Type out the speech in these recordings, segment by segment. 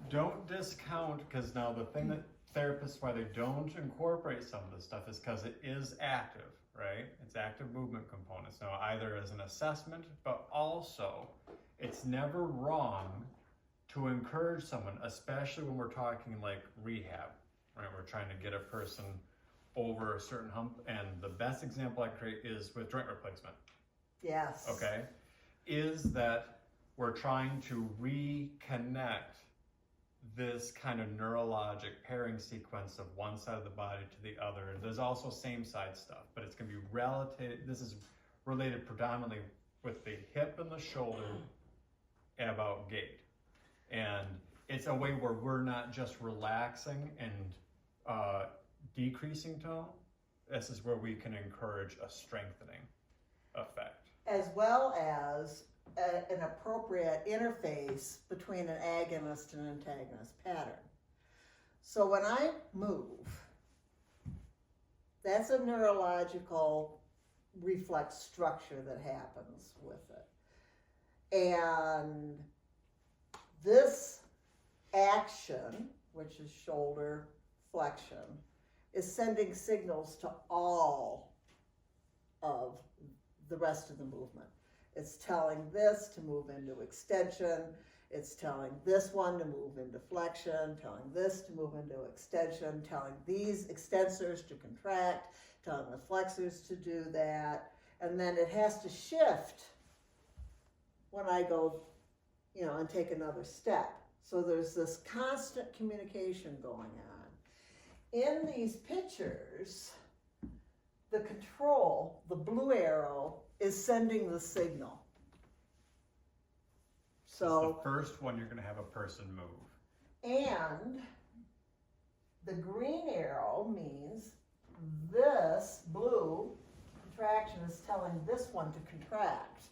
don't discount, because now the thing that therapists, why they don't incorporate some of this stuff is because it is active, right? It's active movement components. Now, either as an assessment, but also it's never wrong to encourage someone, especially when we're talking like rehab, right? We're trying to get a person over a certain hump, and the best example I create is with joint replacement. Yes. Okay, is that we're trying to reconnect this kind of neurologic pairing sequence of one side of the body to the other. And there's also same side stuff, but it's going to be relative. This is related predominantly with the hip and the shoulder and about gait. And it's a way where we're not just relaxing and decreasing tone. This is where we can encourage a strengthening effect. As well as an appropriate interface between an agonist and antagonist pattern. So when I move, that's a neurological reflex structure that happens with it. And this action, which is shoulder flexion, is sending signals to all of the rest of the movement. It's telling this to move into extension. It's telling this one to move into flexion, telling this to move into extension, telling these extensors to contract, telling the flexors to do that. And then it has to shift when I go, and take another step. So there's this constant communication going on. In these pictures, the control, the blue arrow, is sending the signal. So the first one, you're going to have a person move. And the green arrow means this blue contraction is telling this one to contract.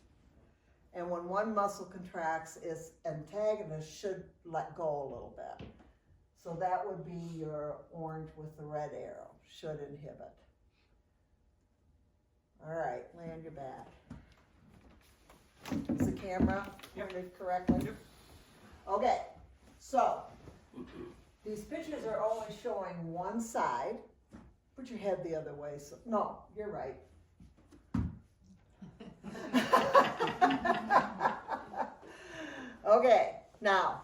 And when one muscle contracts, its antagonist should let go a little bit. So that would be your orange with the red arrow, should inhibit. All right, land your back. Is the camera pointed correctly? Yep. Okay, so these pictures are only showing one side. Put your head the other way. So, no, you're right. Okay, now,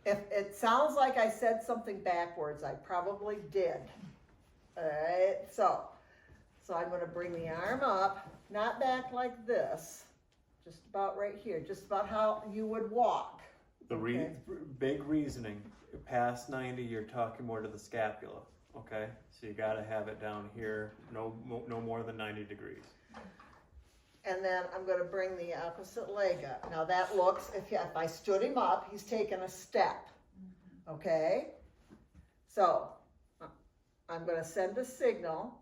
if it sounds like I said something backwards, I probably did. All right, so I'm going to bring the arm up, not back like this, just about right here, just about how you would walk. The big reasoning, past 90, you're talking more to the scapula, okay? So you got to have it down here, no more than 90 degrees. And then I'm going to bring the opposite leg up. Now that looks, if I stood him up, he's taken a step, okay? So I'm going to send a signal.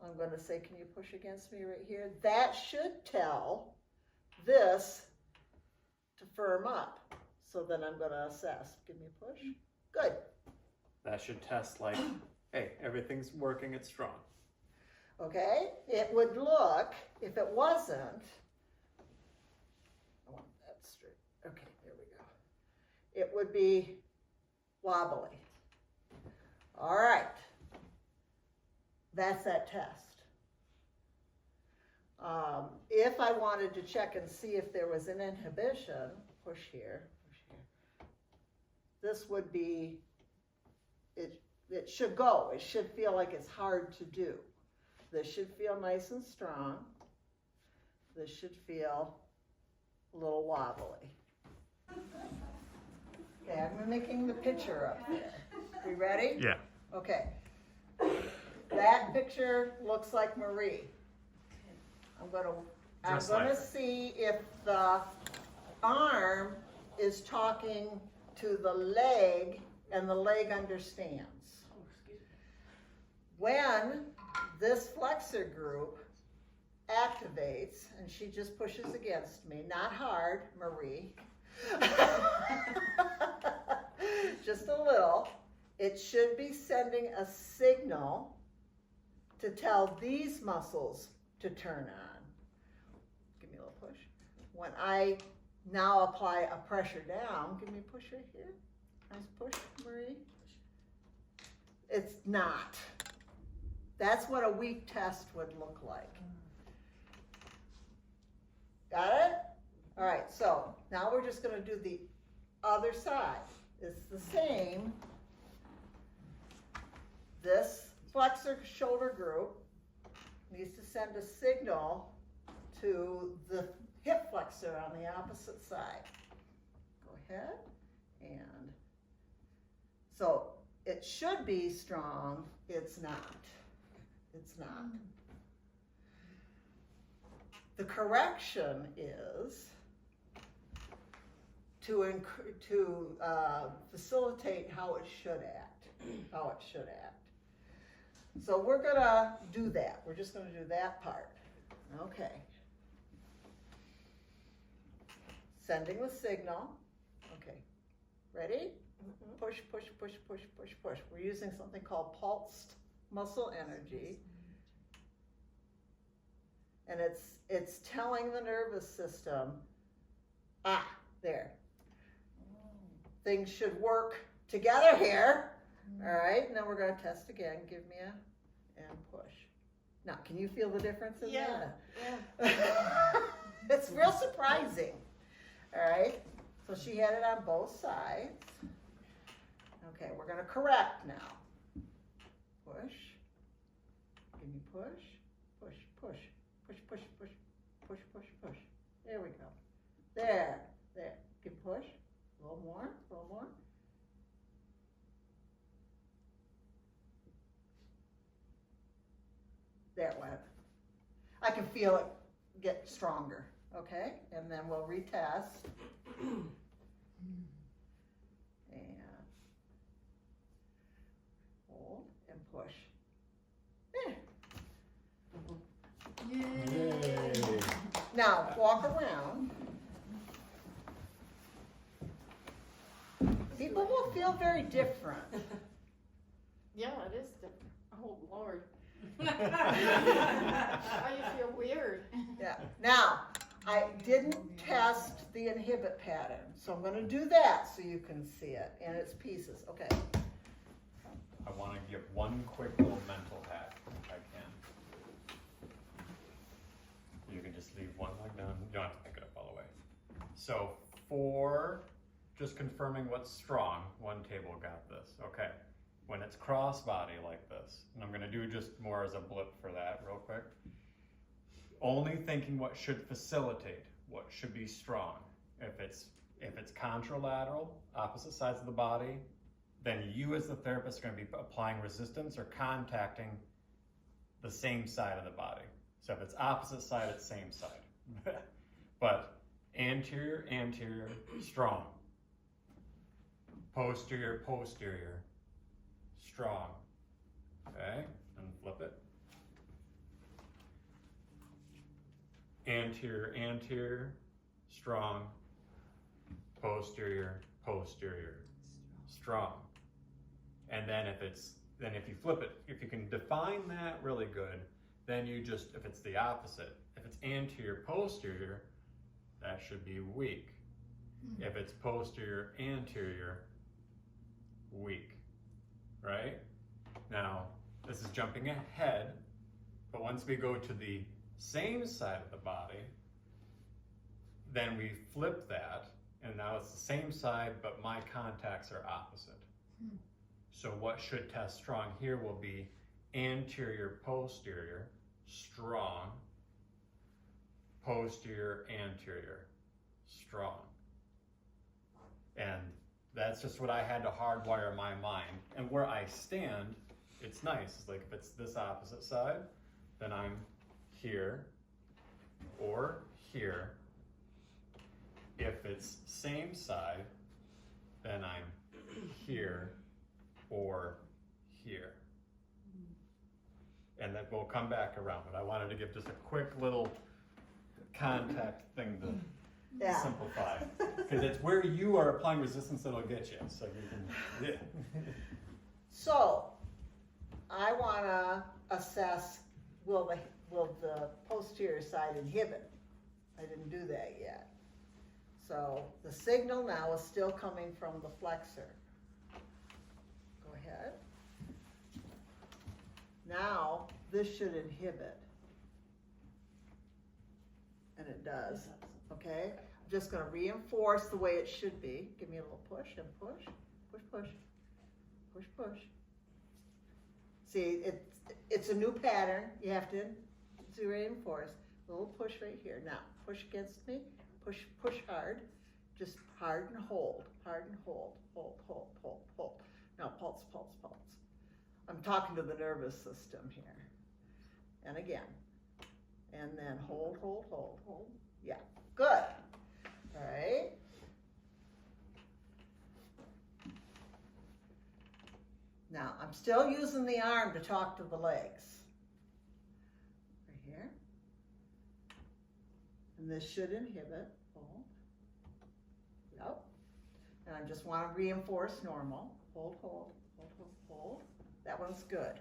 I'm going to say, can you push against me right here? That should tell this to firm up. So then I'm going to assess. Give me a push. Good. That should test like, hey, everything's working, it's strong. Okay? It would look, if it wasn't, I want that straight. Okay, there we go. It would be wobbly. All right. That's that test. If I wanted to check and see if there was an inhibition, push here. This would be, it should go. It should feel like it's hard to do. This should feel nice and strong. This should feel a little wobbly. Okay, I'm mimicking the picture up there. We ready? Yeah. Okay. That picture looks like Marie. I'm gonna see if the arm is talking to the leg and the leg understands. When this flexor group activates, and she just pushes against me, not hard, Marie, just a little, it should be sending a signal to tell these muscles to turn on. Give me a little push. When I now apply a pressure down. Give me a push right here. Nice push, Marie. It's not. That's what a weak test would look like. Got it? All right, so now we're just going to do the other side. It's the same. This flexor shoulder group needs to send a signal to the hip flexor on the opposite side. Go ahead, and so it should be strong. It's not. It's not. The correction is to facilitate how it should act. How it should act. So we're gonna do that. We're just gonna do that part. Okay. Sending the signal. Okay. Ready? Push, push, push, push, push, push. We're using something called pulsed muscle energy. And it's telling the nervous system, there. Things should work together here. All right, and then we're going to test again. Give me and push. Now, can you feel the difference in that? Yeah. It's real surprising. All right, so she had it on both sides. Okay, we're going to correct now. Push. Give me push. Push, push. Push, push, push, push, push, push. There we go. There. Give push. A little more, a little more. There it went. I can feel it get stronger. Okay, and then we'll retest. And hold and push. There. Yay. Now, walk around. People will feel very different. Yeah, it is different. Oh, Lord. How you feel weird. Yeah. Now, I didn't test the inhibit pattern, so I'm going to do that so you can see it in its pieces. Okay. I want to give one quick little mental hack if I can. You can just leave one leg down. You don't have to pick it up all the way. So for just confirming what's strong, one table got this. Okay. When it's crossbody like this, and I'm going to do just more as a blip for that real quick. Only thinking what should facilitate, what should be strong. If it's contralateral, opposite sides of the body, then you as the therapist are going to be applying resistance or contacting the same side of the body. So if it's opposite side, it's same side. But anterior, anterior, strong. Posterior, posterior, strong. Okay, and flip it. Anterior, anterior, strong. Posterior, posterior, strong. And then if you flip it, if you can define that really good, then you just, if it's the opposite, if it's anterior, posterior, that should be weak. If it's posterior, anterior, weak, right? Now, this is jumping ahead, but once we go to the same side of the body, then we flip that, and now it's the same side, but my contacts are opposite. So what should test strong here will be anterior, posterior, strong, posterior, anterior, strong. And that's just what I had to hardwire my mind. And where I stand, it's nice. It's like if it's this opposite side, then I'm here or here. If it's same side, then I'm here or here. And then we'll come back around, but I wanted to give just a quick little contact thing to simplify. Because it's where you are applying resistance that'll get you. So you can, So, I want to assess, will the posterior side inhibit? I didn't do that yet. So the signal now is still coming from the flexor. Go ahead. Now, this should inhibit. And it does, okay? I'm just gonna reinforce the way it should be. Give me a little push and push, push, push, push, push. See, it's a new pattern. You have to reinforce. A little push right here. Now, push against me. Push, push hard. Just hard and hold. Hard and hold. Hold, hold, hold, hold. Now, pulse, pulse, pulse. I'm talking to the nervous system here. And again. And then hold, hold, hold, hold. Yeah, good. All right. Now, I'm still using the arm to talk to the legs. Right here. And this should inhibit. Hold. Yep. And I just want to reinforce normal. Hold, hold, hold, hold, hold. That one's good.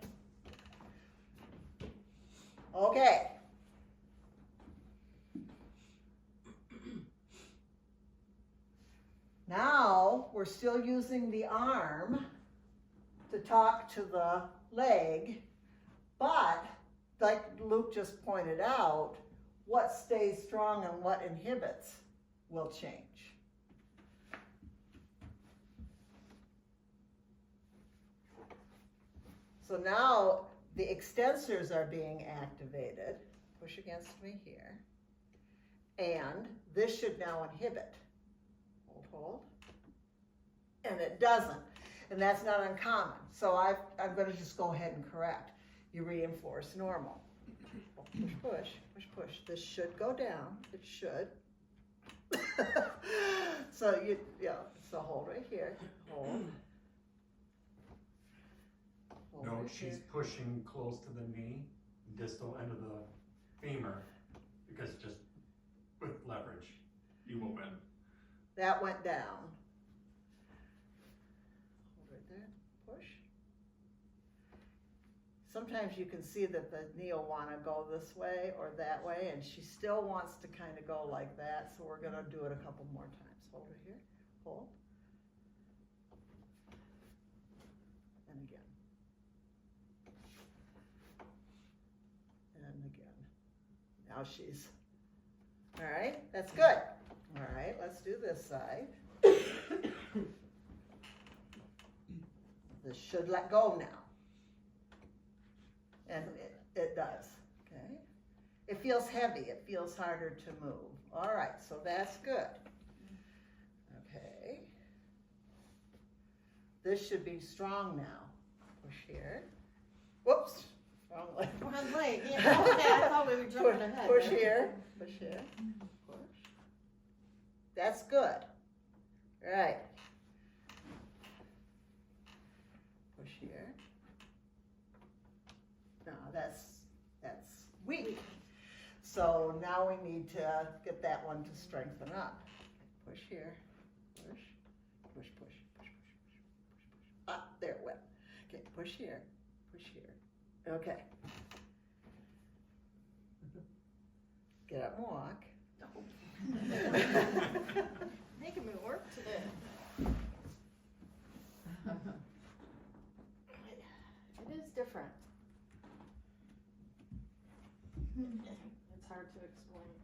Okay. Now, we're still using the arm to talk to the leg, but like Luke just pointed out, what stays strong and what inhibits will change. So now the extensors are being activated. Push against me here. And this should now inhibit. Hold, hold. And it doesn't. And that's not uncommon. So I'm going to just go ahead and correct. You reinforce normal. Push, push, push, push. This should go down. It should. So so hold right here. Hold. Hold No, right she's here. pushing close to the knee, distal end of the femur, because just with leverage, you will win. That went down. Hold right there. Push. Sometimes you can see that the knee will want to go this way or that way, and she still wants to kind of go like that, so we're going to do it a couple more times. Hold it here. Hold. And again. And again. Now she's... All right, that's good. All right, let's do this side. This should let go now. And it does, okay? It feels heavy, it feels harder to move. All right, so that's good. Okay. This should be strong now. Push here. Whoops, wrong leg. Wrong leg, yeah, okay, I thought we were jumping ahead. Push here, push here, push. That's good. Right. Push here. No, that's weak. So now we need to get that one to strengthen up. Push here. Push. Push, push, push, push, push, push, push. Ah, there it went. Okay, push here. Push here. Okay. Get up and walk. Making me work today. It is different. It's hard to explain.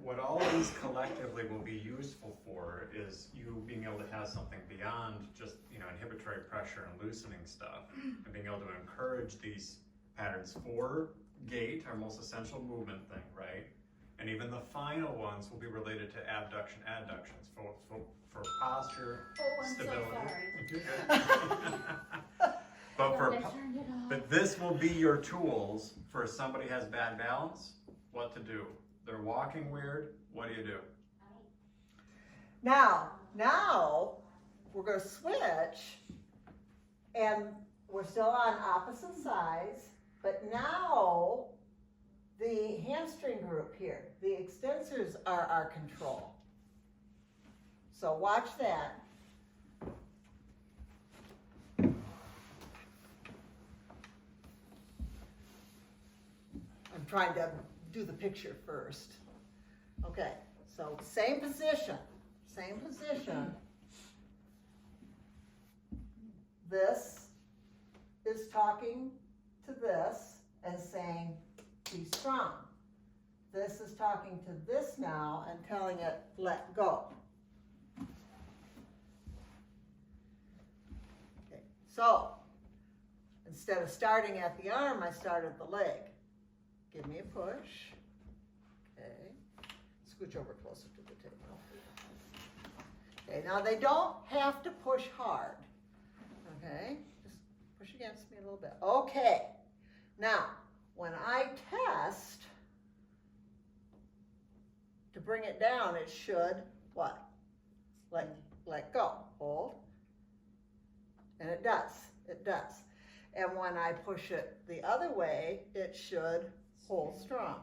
What all of these collectively will be useful for is you being able to have something beyond just, inhibitory pressure and loosening stuff, and being able to encourage these patterns for gait, our most essential movement thing, right? And even the final ones will be related to abduction, adductions, for posture, Oh, I'm stability. so sorry. But this will be your tools for if somebody has bad balance, what to do. They're walking weird, what do you do? Now we're going to switch, and we're still on opposite sides, but now the hamstring group here, the extensors are our control. So watch that. I'm trying to do the picture first. Okay, so same position. same position. This is talking to this and saying, be strong. This is talking to this now and telling it, let go. Okay, so instead of starting at the arm, I start at the leg. Give me a push. Okay, scooch over closer to the table. Okay, now they don't have to push hard. Okay, just push against me a little bit. Okay, now when I test to bring it down, it should what? Let go. Hold. And it does. It does. And when I push it the other way, it should hold strong.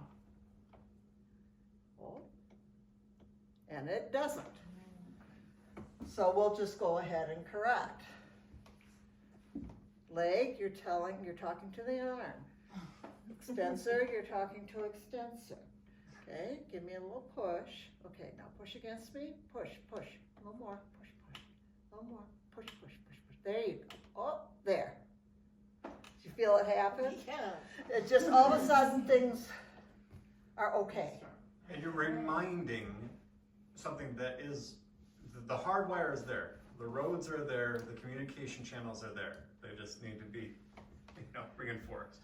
Hold. And it doesn't. So we'll just go ahead and correct. Leg, you're talking to the arm. Extensor, you're talking to extensor. Okay, give me a little push. Okay, now push against me. Push, push. A little more. Push, push. A little more. Push, push, push, push. There you go. Oh, there. Did you feel it happen? Yeah. It just all of a sudden things are okay. And you're reminding something that is, the hardwire is there. The roads are there. The communication channels are there. They just need to be, reinforced.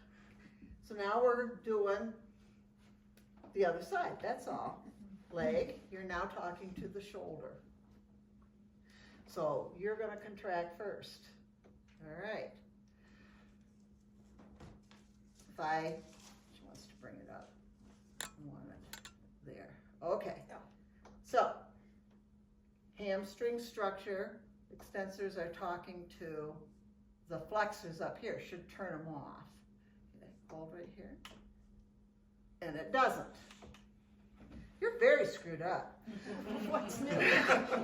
So now we're doing the other side, that's all. Leg, you're now talking to the shoulder. So you're gonna contract first. All right. She wants to bring it up. I want it there. Okay. So, hamstring structure, extensors are talking to the flexors up here, should turn them off. Okay, hold right here. And it doesn't. You're very screwed up. What's new?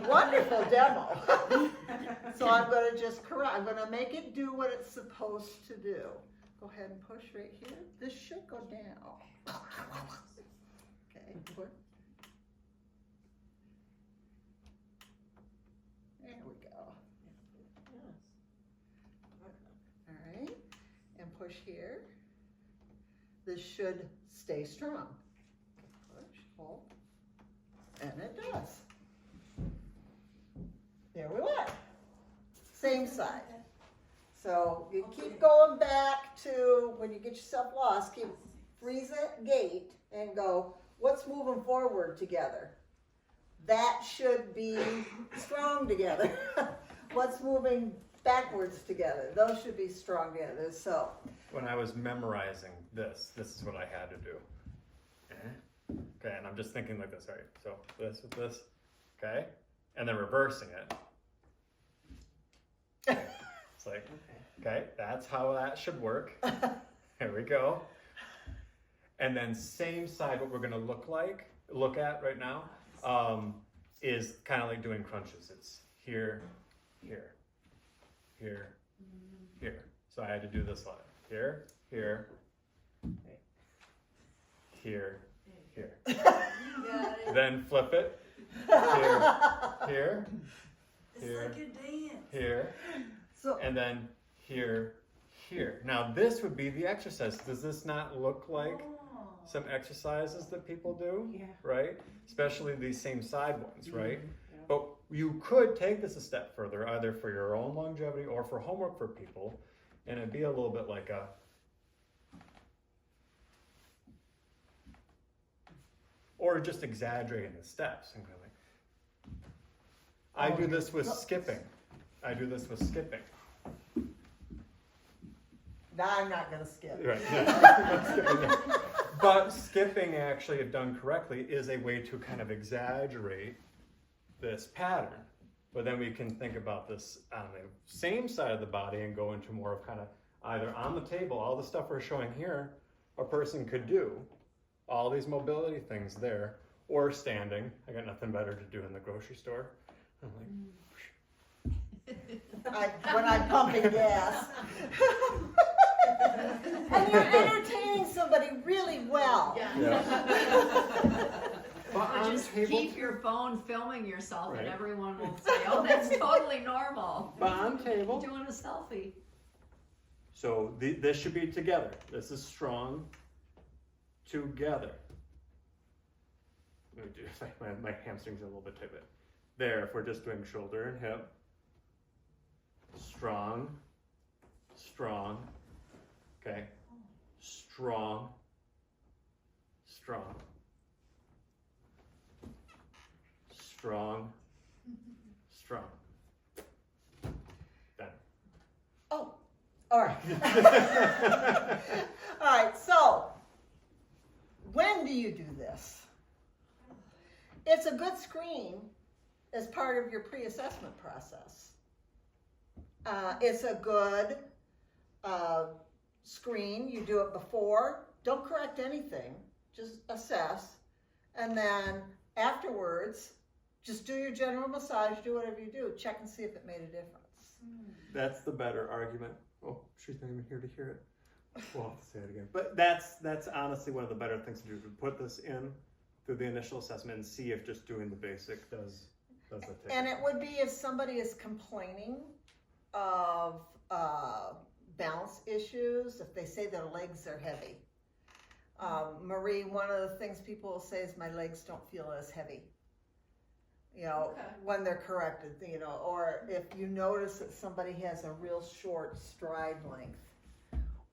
Wonderful demo. So I'm going to just correct. I'm going to make it do what it's supposed to do. Go ahead and push right here. This should go down. Okay, push. There we go. All right, and push here. This should stay strong. Push, hold, and it does. There we went. Same side. So you keep going back to, when you get yourself lost, keep freeze it, gait, and go, what's moving forward together? That should be strong together. What's moving backwards together? Those should be strong together. So When I was memorizing this is what I had to do. Okay, and I'm just thinking like this, all right, so this with this, okay? And then reversing it. Okay. It's like, okay, that's how that should work. Here we go. And then same side, what we're gonna look at right now, is kind of like doing crunches. It's here, here, here, here. So I had to do this line. Here, here, here, here. Then flip it. Here, here, It's here, like a dance. here, So and then here, here. Now this would be the exercise. Does this not look like Oh. some exercises that people do? Yeah. Right? Especially these same side ones, right? But you could take this a step further, either for your own longevity or for homework for people, and it'd be a little bit like a, or just exaggerating the steps and going like, I do this with skipping. I do this with skipping. now I'm not going to skip. Right. Yeah. But skipping, actually, if done correctly, is a way to kind of exaggerate this pattern. But then we can think about this on the same side of the body and go into more of kind of either on the table, all the stuff we're showing here, a person could do, all these mobility things there, or standing. I got nothing better to do in the grocery store. I'm like, When I'm pumping gas. And you're entertaining somebody really well. Yeah. yeah. But Or on just table keep two. your phone filming yourself and Right. everyone will say, oh, that's totally normal. But on table. Doing a selfie. So this should be together. This is strong. Together. Let me do my hamstrings are a little bit tight. There, if we're just doing shoulder and hip. Strong. Strong. Okay. Strong. Strong. Strong. Strong. Done. Oh, all right. All right, so when do you do this? It's a good screen as part of your pre-assessment process. It's a good screen. You do it before. Don't correct anything. Just assess. And then afterwards, just do your general massage, do whatever you do. Check and see if it made a difference. That's the better argument. Oh, she's not even here to hear it. We'll have to say it again. But that's honestly one of the better things to do, to put this in through the initial assessment and see if just doing the basic does the trick. And it would be if somebody is complaining of balance issues, if they say their legs are heavy. Marie, one of the things people will say is my legs don't feel as heavy. You know, Okay. when they're corrected, you know, or if you notice that somebody has a real short stride length,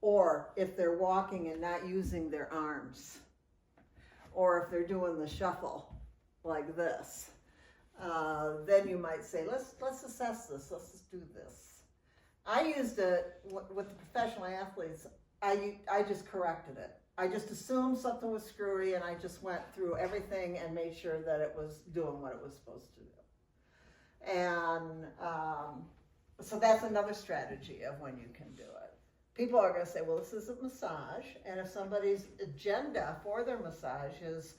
or if they're walking and not using their arms, or if they're doing the shuffle like this, then you might say, let's assess this, let's just do this. I used it with the professional athletes. I just corrected it. I just assumed something was screwy and I just went through everything and made sure that it was doing what it was supposed to do. And so that's another strategy of when you can do it. People are going to say, well, this isn't massage. And if somebody's agenda for their massage is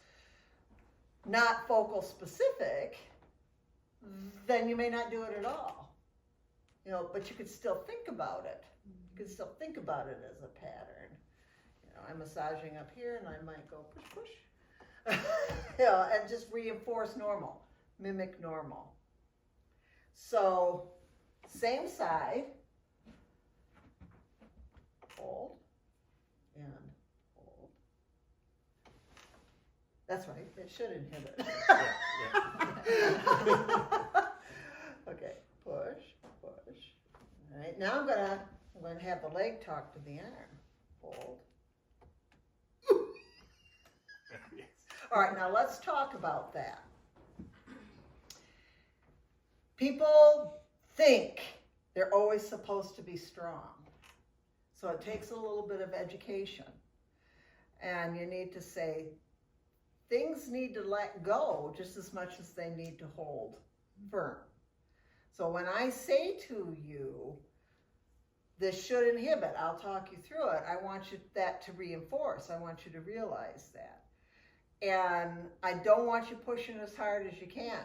not focal specific, then you may not do it at all. You know, but you could still think about it. You could still think about it as a pattern. I'm massaging up here and I might go push, push. You know, and just reinforce normal, mimic normal. So, same side, hold, and hold. That's right, it should inhibit. Okay, push, push. All right, now I'm gonna have the leg talk to the arm. Hold. All right, now let's talk about that. People think they're always supposed to be strong. So it takes a little bit of education. And you need to say, things need to let go just as much as they need to hold firm. So when I say to you, this should inhibit, I'll talk you through it. I want that to reinforce. I want you to realize that. And I don't want you pushing as hard as you can.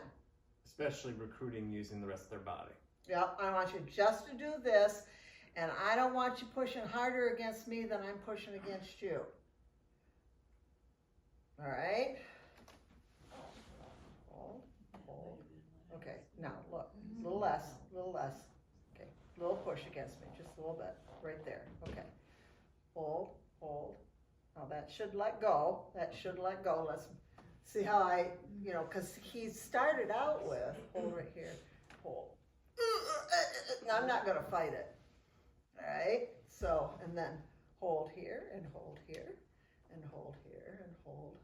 Especially recruiting using the rest of their body. Yep, I want you just to do this, and I don't want you pushing harder against me than I'm pushing against you. All right? Hold, hold. Okay, now look, a little less, Okay, a little push against me, just a little bit, right there, okay. Hold, hold. Now that should let go, Let's see how because he started out with, hold right here, hold. Now I'm not gonna fight it, all right? So, and then hold here, and hold here, and hold here, and hold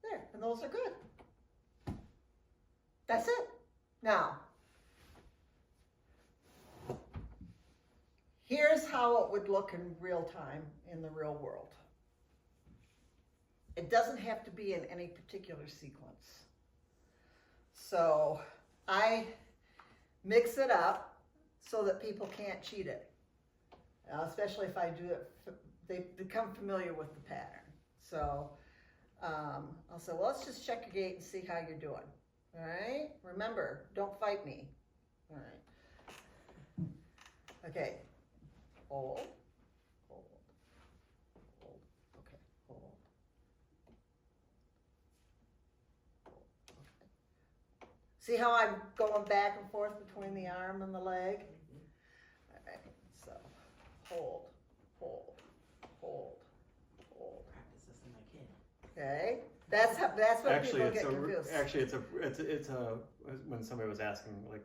there, and those are good. That's it. Now, here's how it would look in real time in the real world. It doesn't have to be in any particular sequence. So I mix it up so that people can't cheat it. Especially if I do it, they become familiar with the pattern. So I'll say, well, let's just check your gait and see how you're doing. All right? Remember, don't fight me. All right. Okay. Hold. Hold. Hold. Okay. Hold. See how I'm going back and forth between the arm and the leg? Alright, so hold, hold, hold, hold. Practice this in my kid. Okay? That's what Actually, people it's get confused. it's a when somebody was asking like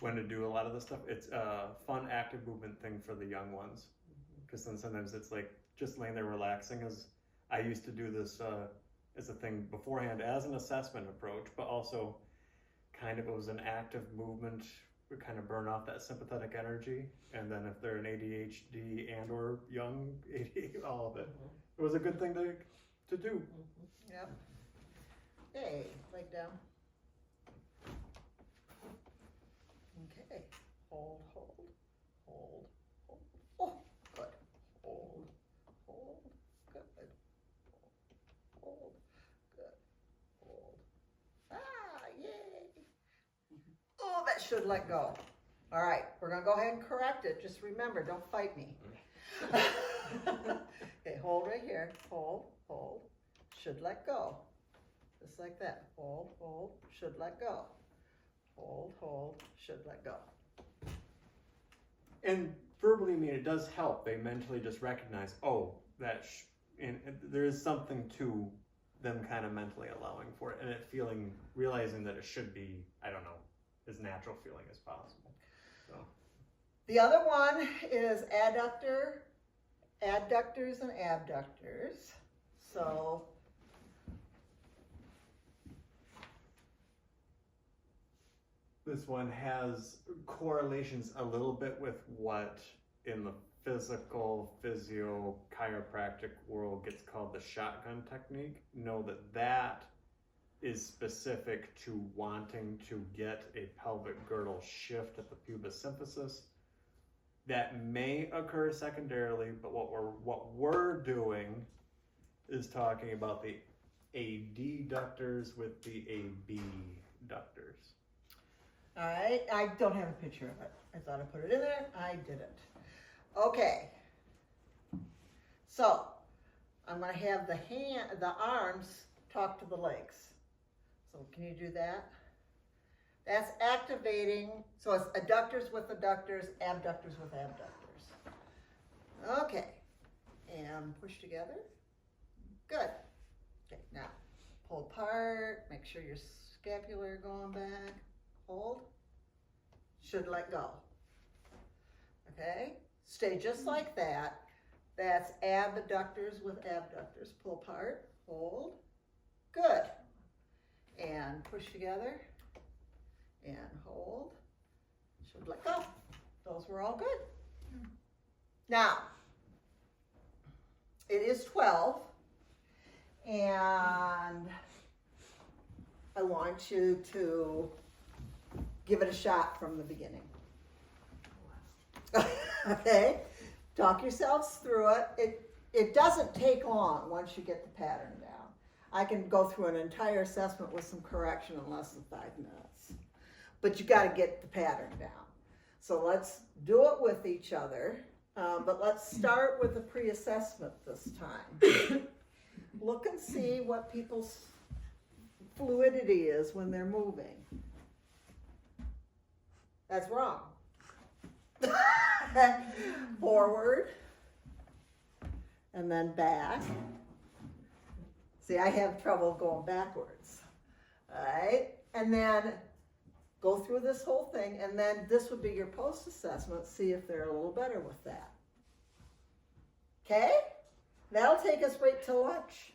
when to do a lot of this stuff, it's a fun active movement thing for the young ones. Because then sometimes it's like just laying there relaxing. As I used to do this as a thing beforehand as an assessment approach, but also kind of it was an active movement to kind of burn off that sympathetic energy. And then if they're an ADHD and or young ADHD, all of it, it was a good thing to do. Yep. Hey, leg down. Okay. Hold, hold, hold, hold. Oh, good. Hold, hold, good. Hold, good. Hold. Ah, yay. Oh, that should let go. All right, we're gonna go ahead and correct it. Just remember, don't fight me. Okay, hold right here. Hold, hold. Should let go. Just like that. Hold, hold, should let go. Hold, hold, should let go. And verbally, I mean, it does help. They mentally just recognize, oh, and there is something to them kind of mentally allowing for it, and it realizing that it should be, I don't know, as natural feeling as possible. So. The other one is adductors and abductors. So This one has correlations a little bit with what in the physio chiropractic world gets called the shotgun technique. Know that is specific to wanting to get a pelvic girdle shift at the pubis symphysis. That may occur secondarily, but what we're doing is talking about the adductors with the abductors. all right, I don't have a picture of it. I thought I put it in there. I didn't. Okay. So I'm going to have the arms talk to the legs. So can you do that? That's activating. So it's adductors with adductors, abductors with abductors. Okay. And push together. Good. Okay, now pull apart. Make sure your scapular going back. Hold. Should let go. Okay? Stay just like that. That's abductors with abductors. Pull apart. Hold. Good. And push together. And hold. Should let go. Those were all good. Now, it is 12. And I want you to give it a shot from the beginning. Okay? Talk yourselves through it. It doesn't take long once you get the pattern down. I can go through an entire assessment with some correction in less than 5 minutes. But you got to get the pattern down. So let's do it with each other. But let's start with the pre-assessment this time. Look and see what people's fluidity is when they're moving. That's wrong. Forward. And then back. See, I have trouble going backwards. All right? And then go through this whole thing, and then this would be your post-assessment. See if they're a little better with that. Okay? That'll take us right to lunch.